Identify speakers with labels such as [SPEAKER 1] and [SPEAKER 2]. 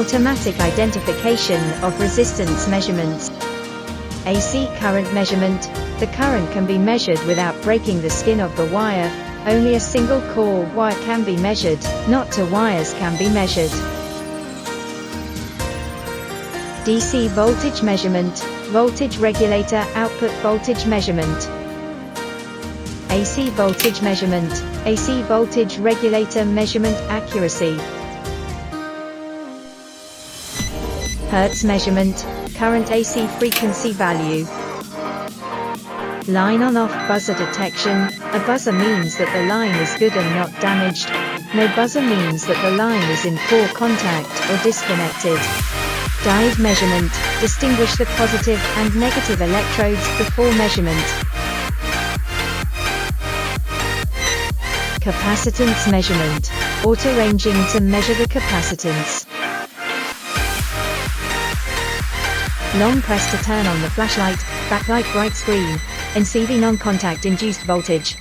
[SPEAKER 1] Automatic identification of resistance measurements. AC current measurement. The current can be measured without breaking the skin of the wire. Only a single core wire can be measured, not two wires can be measured. DC voltage measurement. Voltage regulator output voltage measurement. AC voltage measurement. AC voltage regulator measurement accuracy. Hertz measurement. Current AC frequency value. Line on-off buzzer detection. A buzzer means that the line is good and not damaged. No buzzer means that the line is in poor contact or disconnected. Diode measurement. Distinguish the positive and negative electrodes before measurement. Capacitance measurement. Auto-ranging to measure the capacitance. Long press to turn on the flashlight, backlight bright screen, NCV non-contact induced voltage.